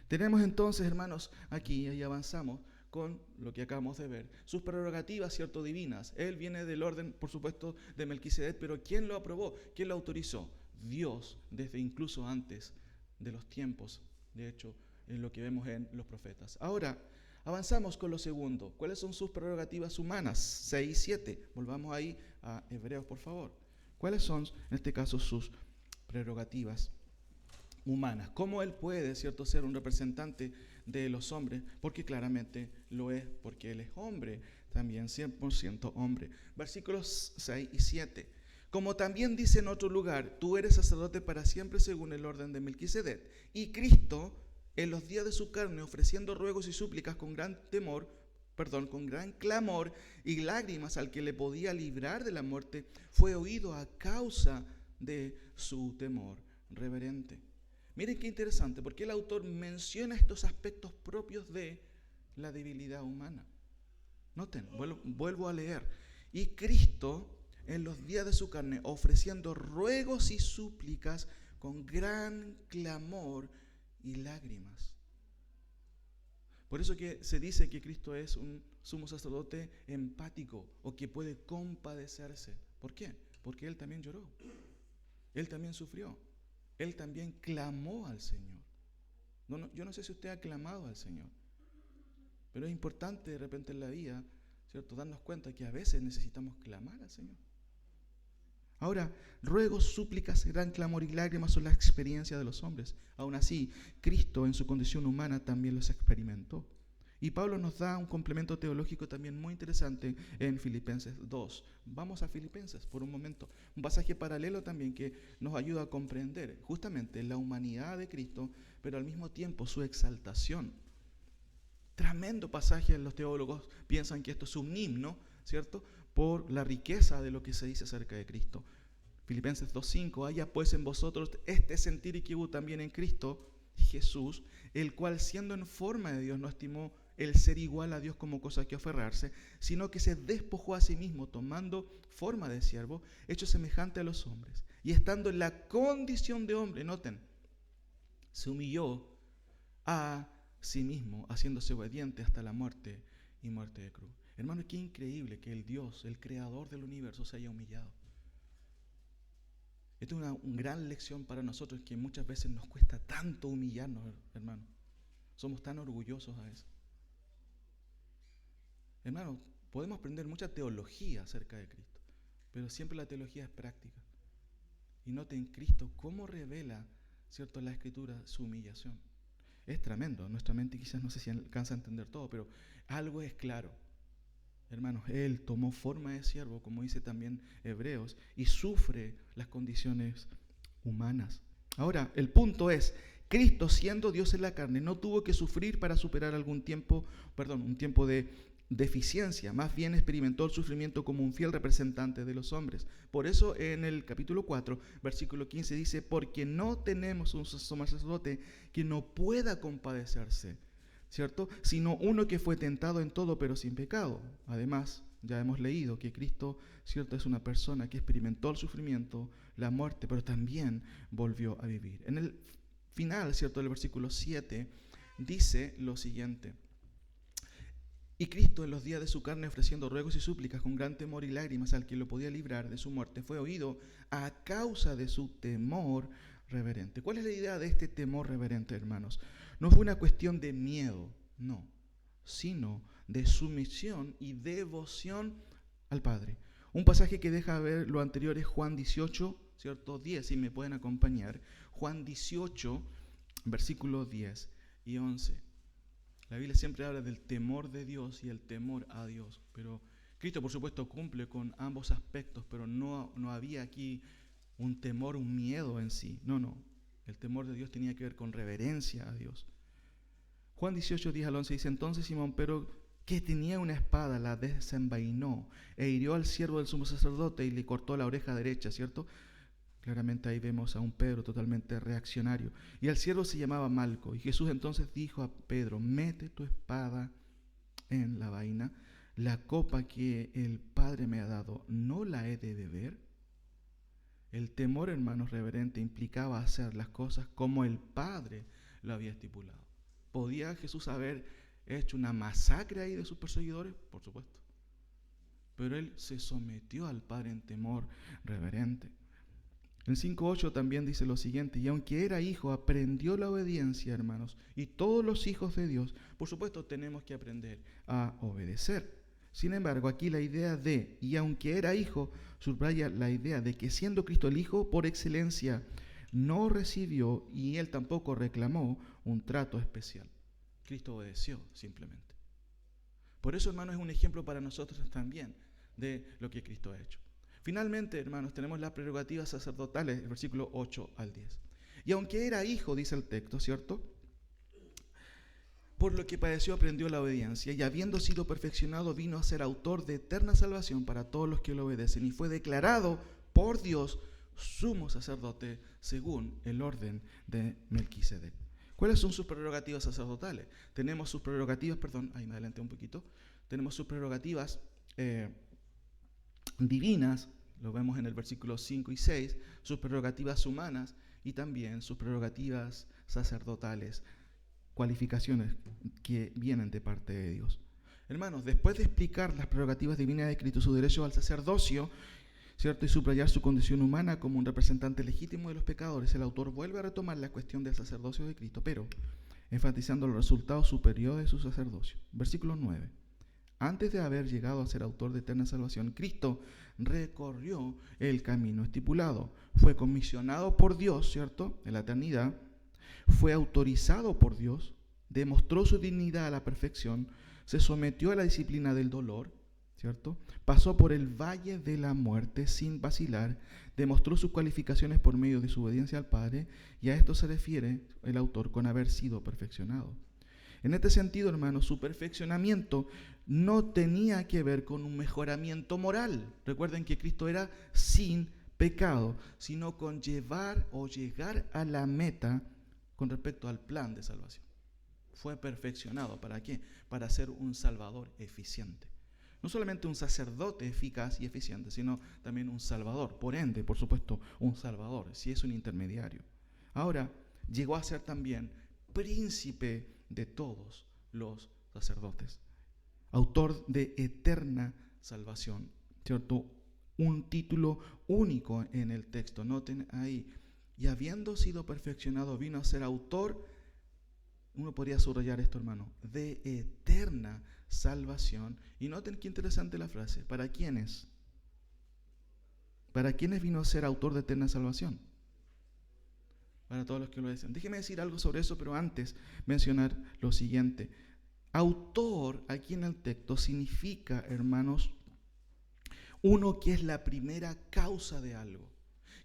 tenemos entonces, hermanos, aquí y avanzamos con lo que acabamos de ver. Sus prerrogativas, cierto, divinas. Él viene del orden, por supuesto, de Melquisedec, pero ¿quién lo aprobó? ¿Quién lo autorizó? Dios, desde incluso antes de los tiempos, de hecho, en lo que vemos en los profetas. Ahora, avanzamos con lo segundo. ¿Cuáles son sus prerrogativas humanas? 6 y 7. Volvamos ahí a Hebreos, por favor. ¿Cuáles son, en este caso, sus prerrogativas humanas? ¿Cómo Él puede, cierto, ser un representante de los hombres? Porque claramente lo es, porque Él es hombre, también 100% hombre. Versículos 6 y 7. Como también dice en otro lugar, tú eres sacerdote para siempre según el orden de Melquisedec. Y Cristo, en los días de su carne, ofreciendo ruegos y súplicas con gran clamor y lágrimas al que le podía librar de la muerte, fue oído a causa de su temor reverente. Miren qué interesante, porque el autor menciona estos aspectos propios de la debilidad humana. Noten, vuelvo a leer. Y Cristo, en los días de su carne, ofreciendo ruegos y súplicas con gran clamor y lágrimas. Por eso que se dice que Cristo es un sumo sacerdote empático o que puede compadecerse. ¿Por qué? Porque Él también lloró. Él también sufrió. Él también clamó al Señor. Yo no sé si usted ha clamado al Señor, pero es importante de repente en la vida, ¿cierto?, darnos cuenta que a veces necesitamos clamar al Señor. Ahora, ruegos, súplicas, gran clamor y lágrimas son la experiencia de los hombres. Aún así, Cristo en su condición humana también los experimentó. Y Pablo nos da un complemento teológico también muy interesante en Filipenses 2. Vamos a Filipenses por un momento. Un pasaje paralelo también que nos ayuda a comprender justamente la humanidad de Cristo, pero al mismo tiempo su exaltación. Tremendo pasaje. Los teólogos piensan que esto es un himno, ¿cierto?, por la riqueza de lo que se dice acerca de Cristo. Filipenses 2:5, haya pues en vosotros este sentir que hubo también en Cristo Jesús, el cual siendo en forma de Dios no estimó el ser igual a Dios como cosa que aferrarse, sino que se despojó a sí mismo, tomando forma de siervo, hecho semejante a los hombres, y estando en la condición de hombre, noten, se humilló a sí mismo, haciéndose obediente hasta la muerte y muerte de cruz. Hermano, qué increíble que el Dios, el creador del universo, se haya humillado. Esta es una gran lección para nosotros que muchas veces nos cuesta tanto humillarnos, hermano. Somos tan orgullosos a veces. Hermano, podemos aprender mucha teología acerca de Cristo, pero siempre la teología es práctica. Y noten Cristo cómo revela, ¿cierto?, la Escritura su humillación. Es tremendo. Nuestra mente quizás no sé si alcanza a entender todo, pero algo es claro. Hermanos, Él tomó forma de siervo, como dice también Hebreos, y sufre las condiciones humanas. Ahora, el punto es, Cristo, siendo Dios en la carne, no tuvo que sufrir para superar un tiempo de deficiencia, más bien experimentó el sufrimiento como un fiel representante de los hombres. Por eso en el capítulo 4, versículo 15 dice, porque no tenemos un sumo sacerdote que no pueda compadecerse, ¿cierto?, sino uno que fue tentado en todo pero sin pecado. Además, ya hemos leído que Cristo, ¿cierto?, es una persona que experimentó el sufrimiento, la muerte, pero también volvió a vivir. En el final, ¿cierto?, del versículo 7 dice lo siguiente: y Cristo en los días de su carne, ofreciendo ruegos y súplicas con gran temor y lágrimas al que lo podía librar de su muerte, fue oído a causa de su temor reverente. ¿Cuál es la idea de este temor reverente, hermanos? No fue una cuestión de miedo, no, sino de sumisión y devoción al Padre. Un pasaje que deja ver lo anterior es Juan 18, ¿cierto? 10, si me pueden acompañar. Juan 18, versículos 10 y 11. La Biblia siempre habla del temor de Dios y el temor a Dios, pero Cristo, por supuesto, cumple con ambos aspectos, pero no había aquí un temor, un miedo en sí. No. El temor de Dios tenía que ver con reverencia a Dios. Juan 18, 10 al 11 dice, entonces Simón Pedro, que tenía una espada, la desenvainó e hirió al siervo del sumo sacerdote y le cortó la oreja derecha, ¿cierto? Claramente ahí vemos a un Pedro totalmente reaccionario. Y el siervo se llamaba Malco. Y Jesús entonces dijo a Pedro, mete tu espada en la vaina. La copa que el Padre me ha dado, ¿no la he de beber? El temor, hermanos, reverente implicaba hacer las cosas como el Padre lo había estipulado. ¿Podía Jesús haber hecho una masacre ahí de sus perseguidores? Por supuesto. Pero él se sometió al Padre en temor reverente. En 5:8 también dice lo siguiente, y aunque era hijo, aprendió la obediencia, hermanos, y todos los hijos de Dios, por supuesto, tenemos que aprender a obedecer. Sin embargo, aquí la idea de, y aunque era hijo, subraya la idea de que siendo Cristo el Hijo por excelencia, no recibió y él tampoco reclamó un trato especial. Cristo obedeció simplemente. Por eso, hermanos, es un ejemplo para nosotros también de lo que Cristo ha hecho. Finalmente, hermanos, tenemos las prerrogativas sacerdotales, el versículo 8 al 10. Y aunque era hijo, dice el texto, ¿cierto? Por lo que padeció aprendió la obediencia, y habiendo sido perfeccionado vino a ser autor de eterna salvación para todos los que lo obedecen, y fue declarado por Dios sumo sacerdote según el orden de Melquisedec. ¿Cuáles son sus prerrogativas sacerdotales? Tenemos sus prerrogativas, ahí me adelanté un poquito, tenemos sus prerrogativas divinas, lo vemos en el versículo 5 y 6, sus prerrogativas humanas y también sus prerrogativas sacerdotales, cualificaciones que vienen de parte de Dios. Hermanos, después de explicar las prerrogativas divinas de Cristo, su derecho al sacerdocio, ¿cierto? Y subrayar su condición humana como un representante legítimo de los pecadores, el autor vuelve a retomar la cuestión del sacerdocio de Cristo, pero enfatizando los resultados superiores de su sacerdocio. Versículo 9. Antes de haber llegado a ser autor de eterna salvación, Cristo recorrió el camino estipulado. Fue comisionado por Dios, ¿cierto? En la eternidad. Fue autorizado por Dios. Demostró su dignidad a la perfección. Se sometió a la disciplina del dolor, ¿cierto? Pasó por el valle de la muerte sin vacilar. Demostró sus cualificaciones por medio de su obediencia al Padre. Y a esto se refiere el autor con haber sido perfeccionado. En este sentido, hermanos, su perfeccionamiento no tenía que ver con un mejoramiento moral. Recuerden que Cristo era sin pecado, sino con llevar o llegar a la meta con respecto al plan de salvación. Fue perfeccionado. ¿Para qué? Para ser un salvador eficiente. No solamente un sacerdote eficaz y eficiente, sino también un salvador. Por ende, por supuesto, un salvador, si es un intermediario. Ahora, llegó a ser también príncipe de todos los sacerdotes, autor de eterna salvación, ¿cierto? Un título único en el texto, noten ahí, y habiendo sido perfeccionado vino a ser autor, uno podría subrayar esto, hermano, de eterna salvación. Y noten qué interesante la frase, ¿para quiénes? ¿Para quiénes vino a ser autor de eterna salvación? Para todos los que lo dicen. Déjeme decir algo sobre eso, pero antes mencionar lo siguiente. Autor, aquí en el texto, significa, hermanos, uno que es la primera causa de algo.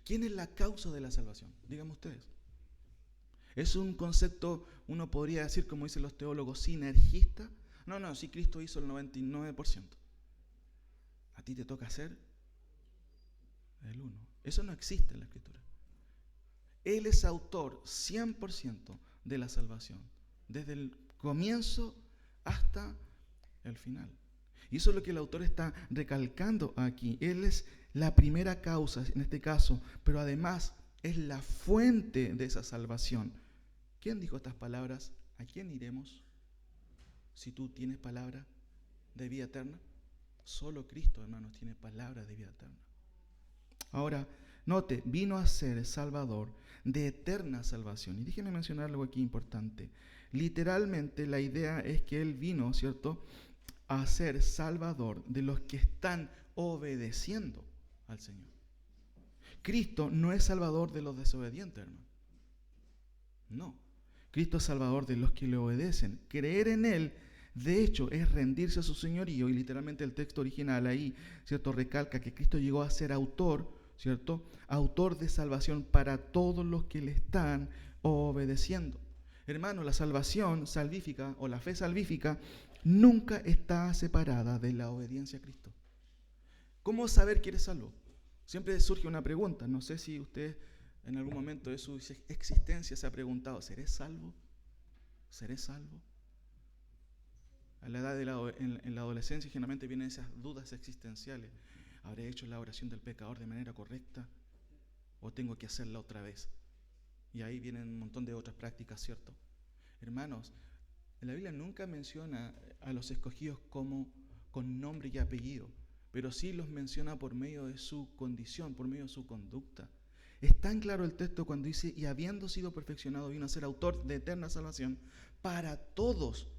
¿Quién es la causa de la salvación? Díganme ustedes. ¿Es un concepto, uno podría decir, como dicen los teólogos, sinergista? No, si Cristo hizo el 99%. A ti te toca hacer el 1%. Eso no existe en la Escritura. Él es autor 100% de la salvación, desde el comienzo hasta el final. Y eso es lo que el autor está recalcando aquí. Él es la primera causa, en este caso, pero además es la fuente de esa salvación. ¿Quién dijo estas palabras? ¿A quién iremos si tú tienes palabra de vida eterna? Solo Cristo, hermanos, tiene palabra de vida eterna. Ahora, note, vino a ser Salvador de eterna salvación. Y déjenme mencionar algo aquí importante. Literalmente la idea es que Él vino, ¿cierto?, a ser Salvador de los que están obedeciendo al Señor. Cristo no es Salvador de los desobedientes, hermano. No. Cristo es Salvador de los que le obedecen. Creer en Él, de hecho, es rendirse a su señorío. Y literalmente el texto original ahí, ¿cierto?, recalca que Cristo llegó a ser autor, ¿cierto?, autor de salvación para todos los que le están obedeciendo. Hermano, la salvación salvífica o la fe salvífica nunca está separada de la obediencia a Cristo. ¿Cómo saber que eres salvo? Siempre surge una pregunta, no sé si usted en algún momento de su existencia se ha preguntado, ¿seré salvo? ¿Seré salvo? A la edad en la adolescencia generalmente vienen esas dudas existenciales. ¿Habré hecho la oración del pecador de manera correcta? ¿O tengo que hacerla otra vez? Y ahí vienen un montón de otras prácticas, ¿cierto? Hermanos, la Biblia nunca menciona a los escogidos como con nombre y apellido, pero sí los menciona por medio de su condición, por medio de su conducta. Es tan claro el texto cuando dice, y habiendo sido perfeccionado, vino a ser autor de eterna salvación para todos.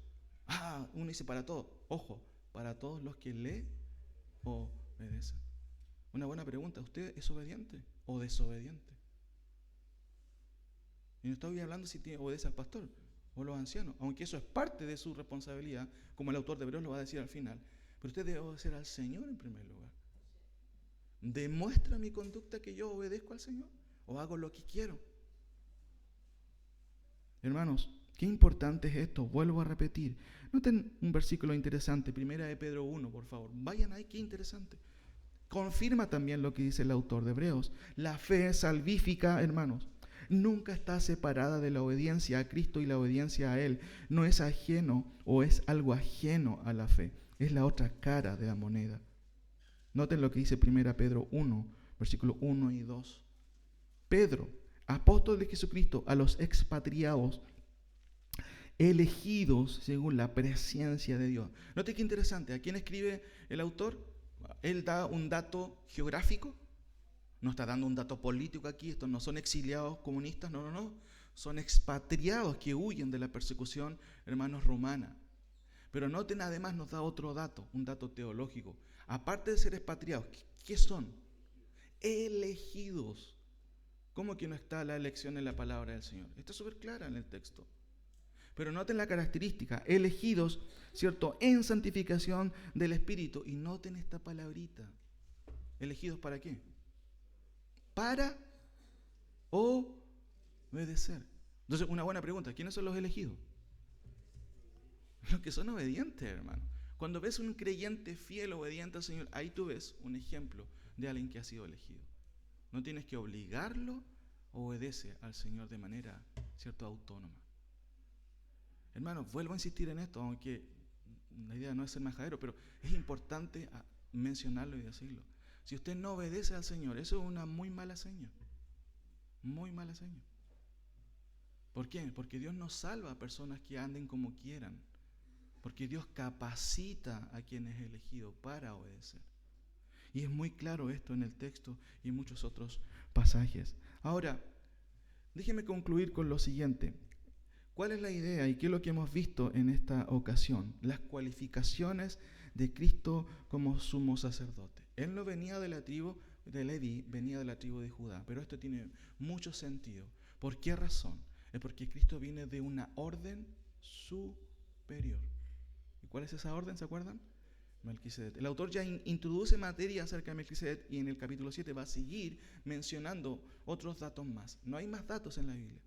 Uno dice para todos. Ojo, para todos los que le obedecen. Una buena pregunta, ¿usted es obediente o desobediente? Y no estoy hablando si obedece al pastor o a los ancianos, aunque eso es parte de su responsabilidad, como el autor de Hebreos lo va a decir al final. Pero usted debe obedecer al Señor en primer lugar. ¿Demuestra mi conducta que yo obedezco al Señor? ¿O hago lo que quiero? Hermanos, qué importante es esto. Vuelvo a repetir. Noten un versículo interesante, 1 de Pedro 1, por favor. Vayan ahí, qué interesante. Confirma también lo que dice el autor de Hebreos. La fe salvífica, hermanos, nunca está separada de la obediencia a Cristo y la obediencia a Él. No es ajeno o es algo ajeno a la fe. Es la otra cara de la moneda. Noten lo que dice 1 Pedro 1, versículos 1 y 2. Pedro, apóstol de Jesucristo, a los expatriados, elegidos según la presencia de Dios. Noten qué interesante. ¿A quién escribe el autor? Él da un dato geográfico. No está dando un dato político aquí. Estos no son exiliados comunistas, no. Son expatriados que huyen de la persecución, hermanos, romana. Pero noten, además nos da otro dato, un dato teológico. Aparte de ser expatriados, ¿qué son? Elegidos. ¿Cómo que no está la elección en la palabra del Señor? Está súper clara en el texto. Pero noten la característica, elegidos, ¿cierto?, en santificación del Espíritu. Y noten esta palabrita. ¿Elegidos para qué? Para obedecer. Entonces, una buena pregunta, ¿quiénes son los elegidos? Los que son obedientes, hermano. Cuando ves un creyente fiel, obediente al Señor, ahí tú ves un ejemplo de alguien que ha sido elegido. No tienes que obligarlo, obedece al Señor de manera, ¿cierto?, autónoma. Hermanos, vuelvo a insistir en esto, aunque la idea no es ser majadero, pero es importante mencionarlo y decirlo. Si usted no obedece al Señor, eso es una muy mala seña. Muy mala seña. ¿Por qué? Porque Dios no salva a personas que anden como quieran. Porque Dios capacita a quien es elegido para obedecer. Y es muy claro esto en el texto y en muchos otros pasajes. Ahora, déjeme concluir con lo siguiente. ¿Cuál es la idea y qué es lo que hemos visto en esta ocasión? Las cualificaciones de Cristo como sumo sacerdote. Él no venía de la tribu de Leví, venía de la tribu de Judá. Pero esto tiene mucho sentido. ¿Por qué razón? Es porque Cristo viene de una orden superior. ¿Y cuál es esa orden? ¿Se acuerdan? Melquisedec. El autor ya introduce materia acerca de Melquisedec y en el capítulo 7 va a seguir mencionando otros datos más. No hay más datos en la Biblia,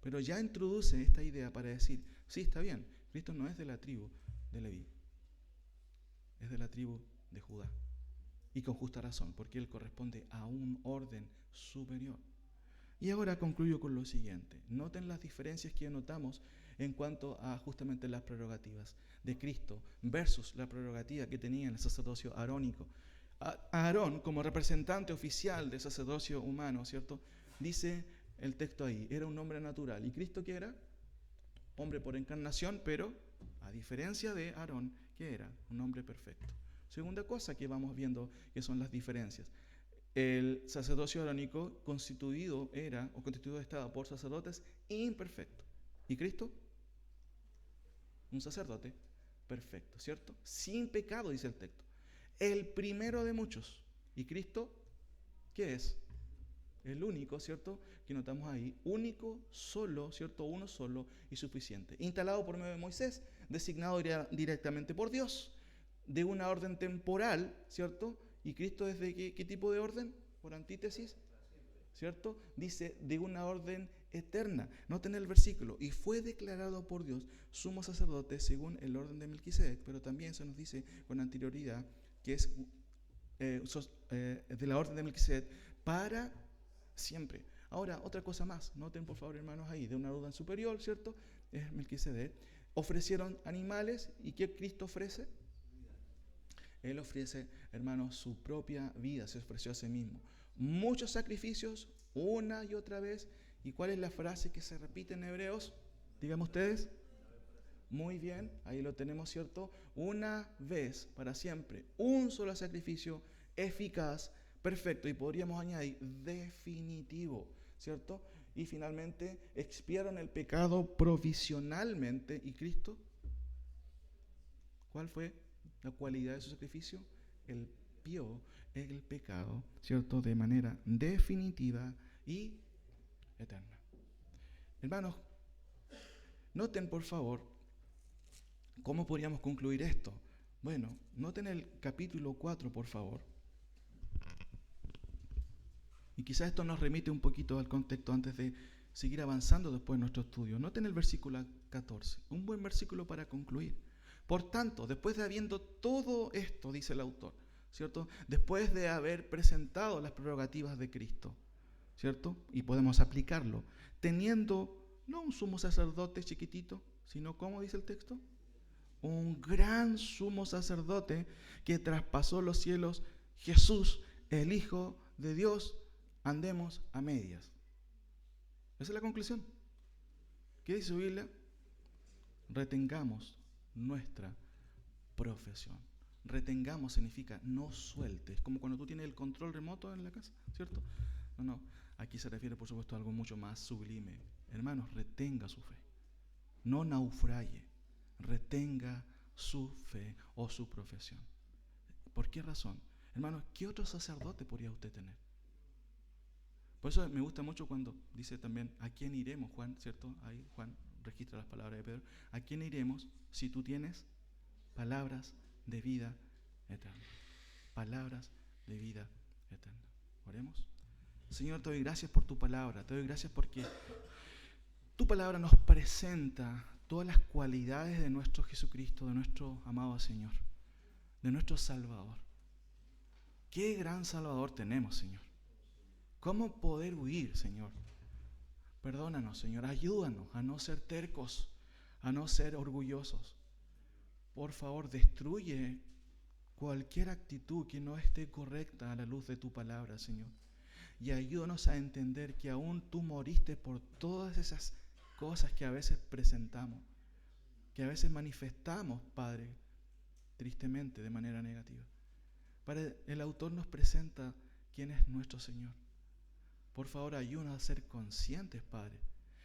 pero ya introduce esta idea para decir, sí, está bien, Cristo no es de la tribu de Leví, es de la tribu de Judá. Y con justa razón, porque él corresponde a un orden superior. Y ahora concluyo con lo siguiente. Noten las diferencias que notamos en cuanto a justamente las prerrogativas de Cristo versus la prerrogativa que tenía el sacerdocio arónico. Aarón, como representante oficial del sacerdocio humano, ¿cierto? Dice el texto ahí, era un hombre natural. ¿Y Cristo qué era? Hombre por encarnación, pero a diferencia de Aarón, ¿qué era? Un hombre perfecto. Segunda cosa que vamos viendo que son las diferencias. El sacerdocio arónico constituido estaba por sacerdotes imperfectos. ¿Y Cristo? Un sacerdote perfecto, ¿cierto? Sin pecado, dice el texto. El primero de muchos. ¿Y Cristo qué es? El único, ¿cierto? Que notamos ahí. Único, solo, ¿cierto? Uno solo y suficiente. Instalado por medio de Moisés, designado directamente por Dios, de una orden temporal, ¿cierto? ¿Y Cristo es de qué tipo de orden? Por antítesis, ¿cierto? Dice de una orden eterna. Noten el versículo. Y fue declarado por Dios sumo sacerdote según el orden de Melquisedec. Pero también se nos dice con anterioridad que es de la orden de Melquisedec para siempre. Ahora, otra cosa más, noten por favor, hermanos, ahí, de una orden superior, ¿cierto? Es Melquisedec. Ofrecieron animales, ¿y qué Cristo ofrece? Él ofrece, hermanos, su propia vida, se ofreció a sí mismo. Muchos sacrificios, una y otra vez. ¿Y cuál es la frase que se repite en Hebreos? Díganme ustedes. Muy bien, ahí lo tenemos, ¿cierto? Una vez, para siempre, un solo sacrificio eficaz, perfecto, y podríamos añadir definitivo, ¿cierto? Y finalmente expiaron el pecado provisionalmente. ¿Y Cristo? ¿Cuál fue la cualidad de su sacrificio? Él expió el pecado, ¿cierto? De manera definitiva y eterna. Hermanos, noten por favor cómo podríamos concluir esto. Bueno, noten el capítulo 4, por favor. Y quizás esto nos remite un poquito al contexto antes de seguir avanzando después de nuestro estudio. Noten el versículo 14, un buen versículo para concluir. Por tanto, después de habiendo todo esto, dice el autor, ¿cierto? Después de haber presentado las prerrogativas de Cristo, ¿cierto? Y podemos aplicarlo, teniendo no un sumo sacerdote chiquitito, sino, ¿cómo dice el texto? Un gran sumo sacerdote que traspasó los cielos, Jesús, el Hijo de Dios. Andemos a medias. Esa es la conclusión. ¿Qué dice su Biblia? Retengamos nuestra profesión. Retengamos significa no sueltes, como cuando tú tienes el control remoto en la casa, ¿cierto? No, aquí se refiere por supuesto a algo mucho más sublime. Hermanos, retenga su fe, no naufrague, retenga su fe o su profesión. ¿Por qué razón? Hermanos, ¿qué otro sacerdote podría usted tener? Por eso me gusta mucho cuando dice también, ¿a quién iremos, Juan? ¿Cierto? Ahí Juan registra las palabras de Pedro. ¿A quién iremos si tú tienes palabras de vida eterna? Palabras de vida eterna. Oremos. Señor, te doy gracias por tu palabra. Te doy gracias porque tu palabra nos presenta todas las cualidades de nuestro Jesucristo, de nuestro amado Señor, de nuestro Salvador. Qué gran Salvador tenemos, Señor. ¿Cómo poder huir, Señor? Perdónanos, Señor. Ayúdanos a no ser tercos, a no ser orgullosos. Por favor, destruye cualquier actitud que no esté correcta a la luz de tu palabra, Señor. Y ayúdanos a entender que aún tú moriste por todas esas cosas que a veces presentamos, que a veces manifestamos, Padre, tristemente, de manera negativa. Padre, el autor nos presenta quién es nuestro Señor. Por favor, ayúdanos a ser conscientes, Padre,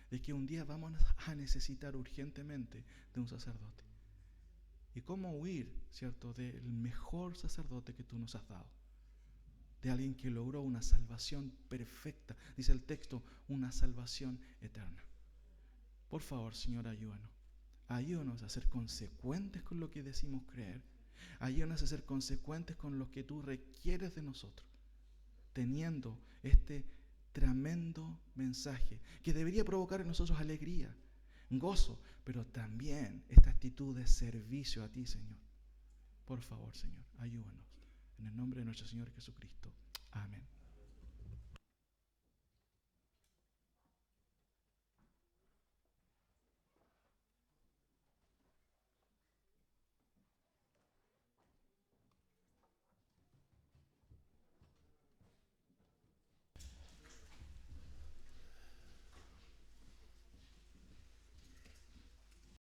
de que un día vamos a necesitar urgentemente de un sacerdote. Y cómo huir, ¿cierto?, del mejor sacerdote que tú nos has dado. De alguien que logró una salvación perfecta. Dice el texto, una salvación eterna. Por favor, Señor, ayúdanos. Ayúdanos a ser consecuentes con lo que decimos creer. Ayúdanos a ser consecuentes con lo que tú requieres de nosotros. Teniendo este tremendo mensaje que debería provocar en nosotros alegría, gozo, pero también esta actitud de servicio a ti, Señor. Por favor, Señor, ayúdanos. En el nombre de nuestro Señor Jesucristo. Amén.